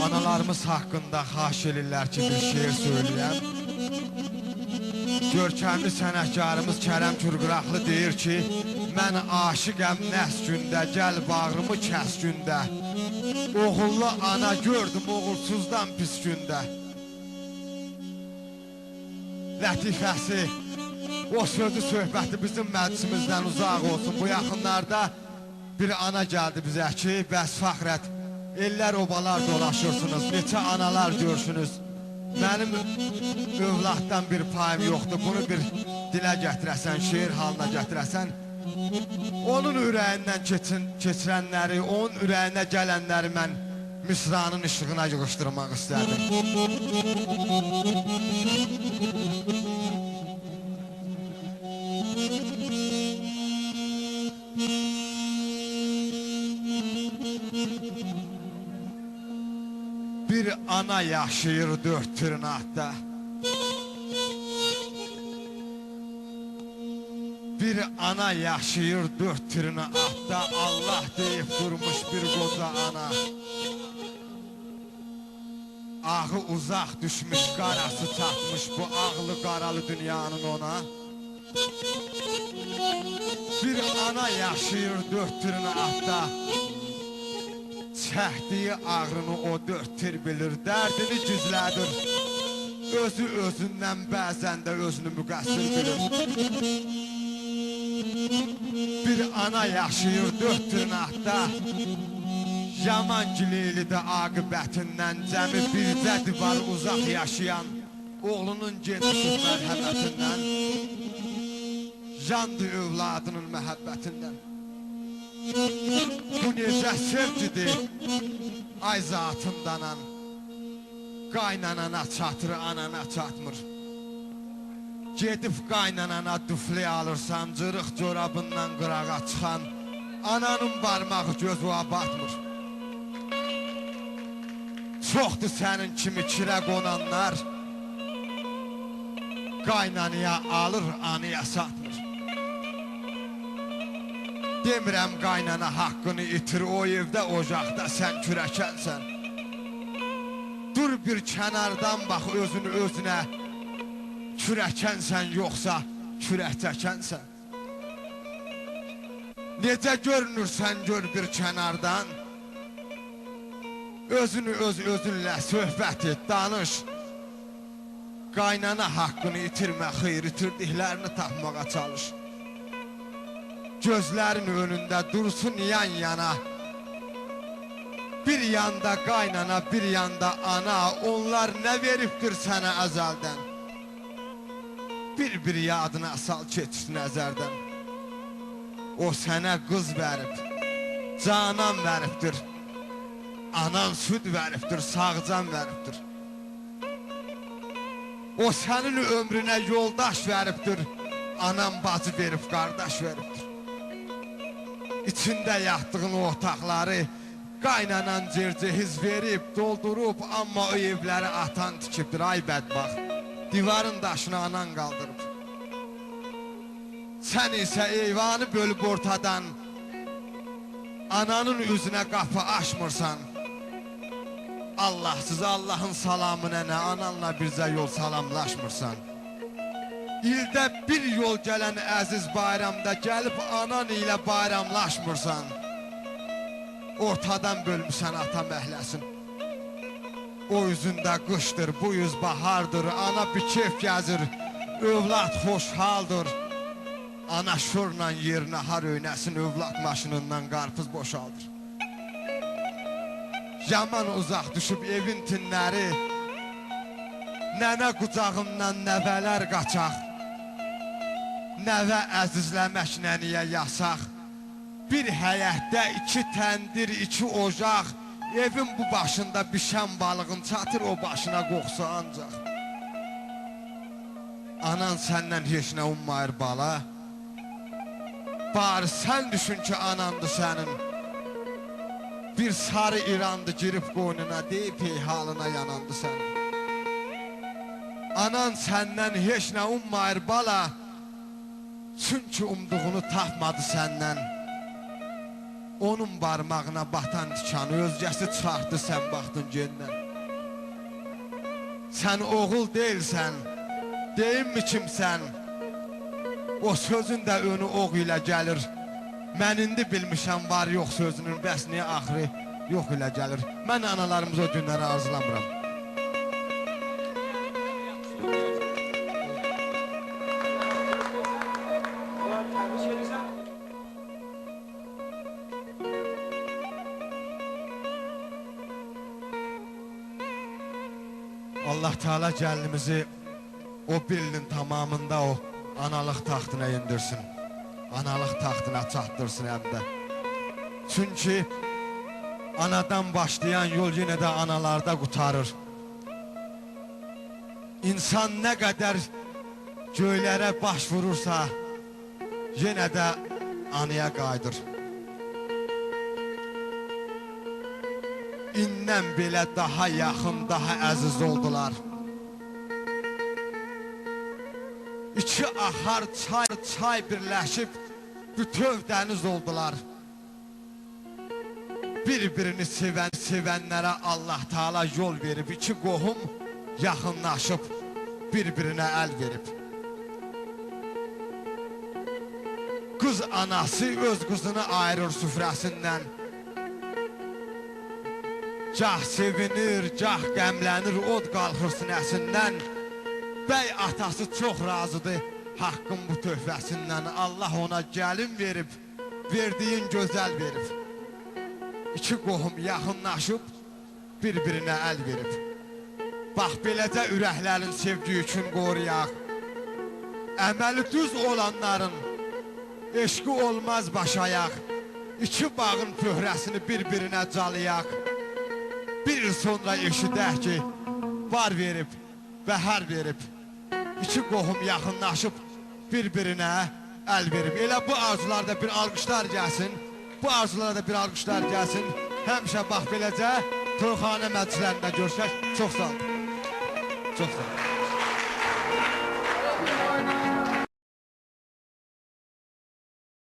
Analarımız haqqında xahiş edirlər ki, bir şeir söyləyəm. Görkəmli sənətkarımız Kərəm Kürqıraqlı deyir ki, mən aşiqəm nəs gündə, gəl bağrımı kəs gündə. Oğullu ana gördüm oğulsuzdan pis gündə. Lətifəsi, o sözü söhbəti bizim məclisimizdən uzaq olsun. Bu yaxınlarda bir ana gəldi bizə ki, bəs fəxrət, eller obalar dolaşırsınız, neçə analar görsünüz. Mənim övladdan bir payım yoxdur, bunu bir dilə gətirəsən, şeir halına gətirəsən. Onun ürəyindən keçirənləri, onun ürəyinə gələnləri mən misranın işığına yığışdırmaq istədim. Bir ana yaşayır dört tırnaqda, bir ana yaşayır dört tırnaqda, Allah deyib durmuş bir qoca ana. Ağı uzaq düşmüş, qarası çatmış bu ağlı qaralı dünyanın ona. Bir ana yaşayır dört tırnaqda, çəkdiyi ağrını o dört tir bilir, dərdini gizlədir. Özü özündən bəzən də özünü müqəssir bilir. Bir ana yaşayır dört tırnaqda, yaman gileylidir aqibətindən, cəmi bircə divar uzaq yaşayan oğlunun genişlik mərhəbətindən, yandı övladının məhəbbətindən. Bu necə sevgidir, ay zatındanan, qaynanana çatır, anana çatmır. Gedib qaynanana düfli alırsan, cırıq corabından qırağa çıxan, ananın barmağı gözü batmır. Çoxdur sənin kimi kirə qonanlar, qaynanaya alır, anaya satmır. Demirəm qaynana haqqını itir, o evdə ocaqda sən kürəkənsən. Dur bir kənardan bax özünü özünə, kürəkənsən yoxsa kürək çəkənsən. Necə görünürsən gör bir kənardan, özünü özünlə söhbət et, danış. Qaynana haqqını itirmə, xeyr itirdiklərini tapmağa çalış. Gözlərin önündə dursun yan yana, bir yanda qaynana, bir yanda ana, onlar nə veribdir sənə əzəldən. Bir yadına sal keçir nəzərdən. O sənə qız verib, canan veribdir, anan süd veribdir, sağcan veribdir. O sənin ömrünə yoldaş veribdir, anan bacı verib, qardaş veribdir. İçində yatdığın o otaqları qaynanan cercehiz verib, doldurub, amma o evləri atan tikibdir, ay bədbax. Divarın daşını anan qaldırıb. Sən isə eyvanı bölüb ortadan, ananın üzünə qapı açmırsan. Allahsız Allahın salamına nə, ananla bircə yol salamlaşmırsan. İldə bir yol gələn əziz bayramda gəlib anan ilə bayramlaşmırsan. Ortadan bölmüsən ata məhləsin. O üzündə qışdır, bu yüz bahardır, ana bir keyf gəzir, övlad xoşhaldır. Ana şorla yerinə har öynəsin, övlad maşınından qarpız boşaldır. Yaman uzaq düşüb evin tinləri, nənə qucağından nəvələr qaçaq. Nəvə əzizləmək nəniyə yasaq. Bir həyətdə iki təndir, iki ocaq, evin bu başında bişən balığın çatır o başına qoxsu ancaq. Anan səndən heç nə ummayır bala, bari sən düşün ki anandı sənin. Bir sarı İrandı girib qoynuna, deyib halına yanandı sənin. Anan səndən heç nə ummayır bala, çünki umduğunu tapmadı səndən. Onun barmağına batan tikanı özgəsi çıxartdı, sən baxdın gendən. Sən oğul deyilsən, deyimmi kimsən? O sözün də önü oğ ilə gəlir. Mən indi bilmişəm var yox sözünün, bəs niyə axırı yox ilə gəlir? Mən analarımız o günləri arzulamıram. Allah Teala gəlinimizi o bir ilin tamamında o analıq taxtına indirsin. Analıq taxtına çatdırsın həm də. Çünki anadan başlayan yol yenə də analarda qutarır. İnsan nə qədər göylərə baş vurursa, yenə də anaya qayıdır. İndən belə daha yaxın, daha əziz oldular. İki axar çay birləşib bütöv dəniz oldular. Bir-birini sevənlərə Allah Teala yol verib, iki qohum yaxınlaşıb bir-birinə əl verib. Qız anası öz qızını ayırır süfrəsindən. Cah sevinir, cah qəmlənir, od qalxır sinəsindən. Bəy atası çox razıdır haqqın bu töhfəsindən. Allah ona gəlin verib, verdiyin gözəl verib. İki qohum yaxınlaşıb bir-birinə əl verib. Bax beləcə ürəklərin sevgi üçün qoruyaq. Əməli düz olanların eşqi olmaz başayaq. İki bağın pöhrəsini bir-birinə calayaq. Bir il sonra eşidək ki, var verib, bəhər verib. İki qohum yaxınlaşıb bir-birinə əl verib. Elə bu arzularda bir alqışlar gəlsin. Bu arzularda bir alqışlar gəlsin. Həmişə bax beləcə toyxana məclislərində görüşək. Çox sağ olun. Çok sağ olun.